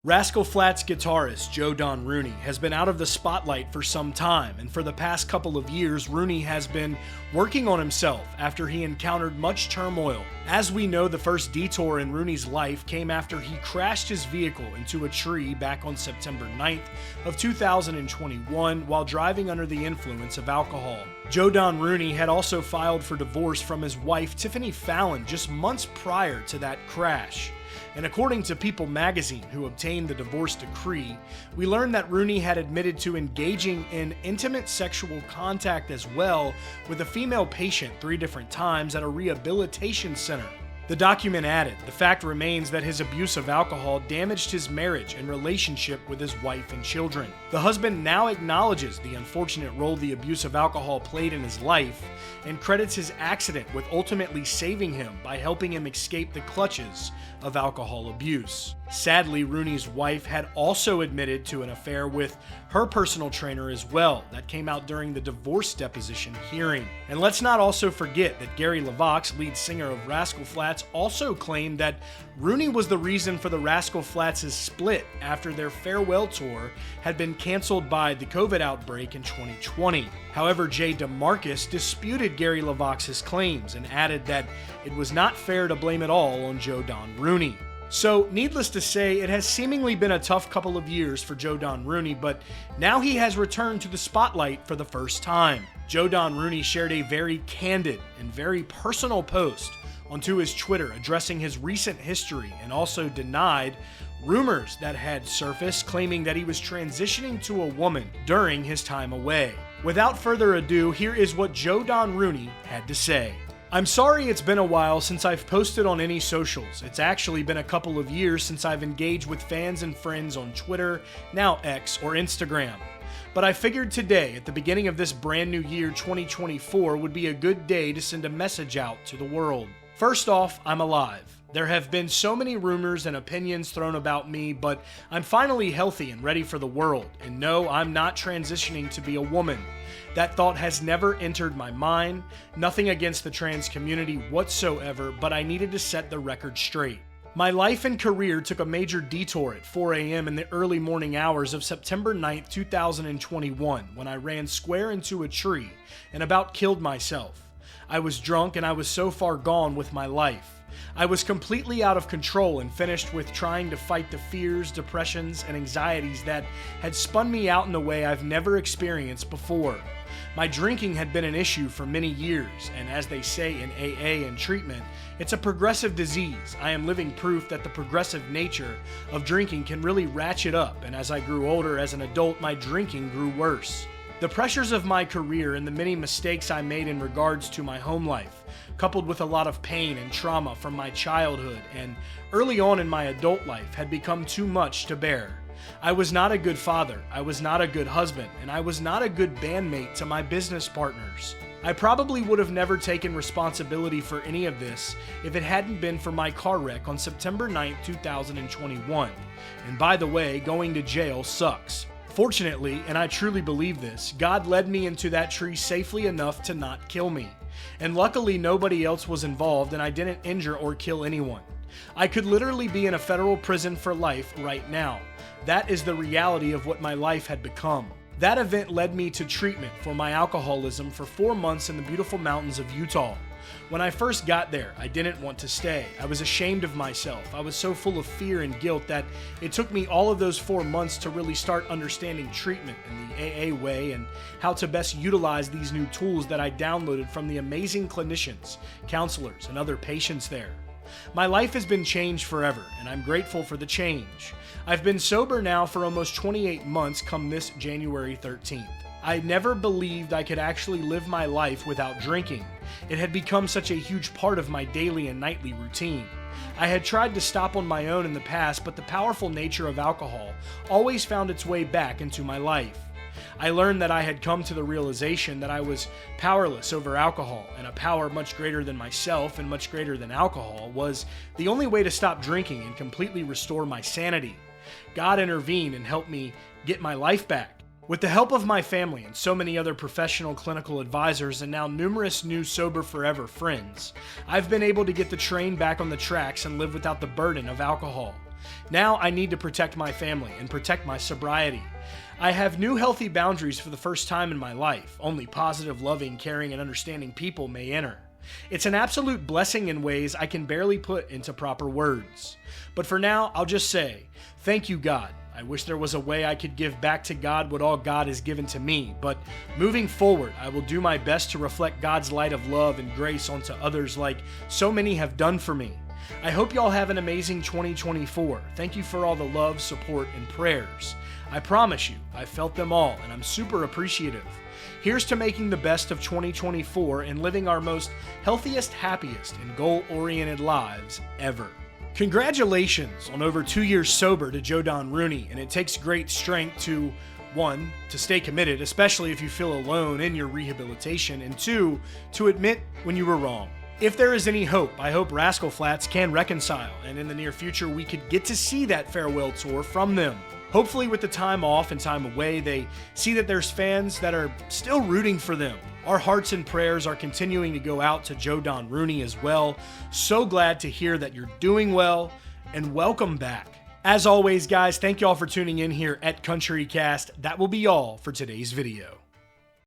Rascal Flatts guitarist Joe Don Rooney has been out of the spotlight for some time, and for the past couple of years, Rooney has been working on himself after he encountered much turmoil. As we know, the first detour in Rooney's life came after he crashed his vehicle into a tree back on September 9th of 2021 while driving under the influence of alcohol. Joe Don Rooney had also filed for divorce from his wife Tiffany Fallon just months prior to that crash. And according to People magazine, who obtained the divorce decree, we learned that Rooney had admitted to engaging in intimate sexual contact as well with a female patient 3 different times at a rehabilitation center. The document added, the fact remains that his abuse of alcohol damaged his marriage and relationship with his wife and children. The husband now acknowledges the unfortunate role the abuse of alcohol played in his life and credits his accident with ultimately saving him by helping him escape the clutches of alcohol abuse. Sadly, Rooney's wife had also admitted to an affair with her personal trainer as well. That came out during the divorce deposition hearing. And let's not also forget that Gary LeVox, lead singer of Rascal Flatts, also claimed that Rooney was the reason for the Rascal Flatts' split after their farewell tour had been canceled by the COVID outbreak in 2020. However, Jay DeMarcus disputed Gary LeVox's claims and added that it was not fair to blame it all on Joe Don Rooney. So, needless to say, it has seemingly been a tough couple of years for Joe Don Rooney, but now he has returned to the spotlight for the first time. Joe Don Rooney shared a very candid and very personal post onto his Twitter addressing his recent history and also denied rumors that had surfaced claiming that he was transitioning to a woman during his time away. Without further ado, here is what Joe Don Rooney had to say. I'm sorry it's been a while since I've posted on any socials. It's actually been a couple of years since I've engaged with fans and friends on Twitter, now X, or Instagram. But I figured today, at the beginning of this brand new year 2024, would be a good day to send a message out to the world. First off, I'm alive. There have been so many rumors and opinions thrown about me, but I'm finally healthy and ready for the world. And no, I'm not transitioning to be a woman. That thought has never entered my mind. Nothing against the trans community whatsoever, but I needed to set the record straight. My life and career took a major detour at 4 a.m. in the early morning hours of September 9th, 2021, when I ran square into a tree and about killed myself. I was drunk and I was so far gone with my life. I was completely out of control and finished with trying to fight the fears, depressions, and anxieties that had spun me out in a way I've never experienced before. My drinking had been an issue for many years, and as they say in AA and treatment, it's a progressive disease. I am living proof that the progressive nature of drinking can really ratchet up, and as I grew older as an adult, my drinking grew worse. The pressures of my career and the many mistakes I made in regards to my home life, coupled with a lot of pain and trauma from my childhood and early on in my adult life, had become too much to bear. I was not a good father, I was not a good husband, and I was not a good bandmate to my business partners. I probably would have never taken responsibility for any of this if it hadn't been for my car wreck on September 9th, 2021. And by the way, going to jail sucks. Fortunately, and I truly believe this, God led me into that tree safely enough to not kill me. And luckily nobody else was involved and I didn't injure or kill anyone. I could literally be in a federal prison for life right now. That is the reality of what my life had become. That event led me to treatment for my alcoholism for 4 months in the beautiful mountains of Utah. When I first got there, I didn't want to stay. I was ashamed of myself. I was so full of fear and guilt that it took me all of those 4 months to really start understanding treatment in the AA way and how to best utilize these new tools that I downloaded from the amazing clinicians, counselors, and other patients there. My life has been changed forever, and I'm grateful for the change. I've been sober now for almost 28 months come this January 13th. I never believed I could actually live my life without drinking. It had become such a huge part of my daily and nightly routine. I had tried to stop on my own in the past, but the powerful nature of alcohol always found its way back into my life. I learned that I had come to the realization that I was powerless over alcohol, and a power much greater than myself and much greater than alcohol was the only way to stop drinking and completely restore my sanity. God intervened and helped me get my life back. With the help of my family and so many other professional clinical advisors and now numerous new Sober Forever friends, I've been able to get the train back on the tracks and live without the burden of alcohol. Now I need to protect my family and protect my sobriety. I have new healthy boundaries for the first time in my life. Only positive, loving, caring, and understanding people may enter. It's an absolute blessing in ways I can barely put into proper words. But for now, I'll just say, thank you, God. I wish there was a way I could give back to God what all God has given to me, but moving forward, I will do my best to reflect God's light of love and grace onto others like so many have done for me. I hope y'all have an amazing 2024. Thank you for all the love, support, and prayers. I promise you, I felt them all, and I'm super appreciative. Here's to making the best of 2024 and living our most healthiest, happiest, and goal-oriented lives ever. Congratulations on over 2 years sober to Joe Don Rooney, and it takes great strength to, 1, to stay committed, especially if you feel alone in your rehabilitation, and 2, to admit when you were wrong. If there is any hope, I hope Rascal Flatts can reconcile, and in the near future we could get to see that farewell tour from them. Hopefully with the time off and time away, they see that there's fans that are still rooting for them. Our hearts and prayers are continuing to go out to Joe Don Rooney as well. So glad to hear that you're doing well, and welcome back. As always, guys, thank y'all for tuning in here at CountryCast. That will be all for today's video.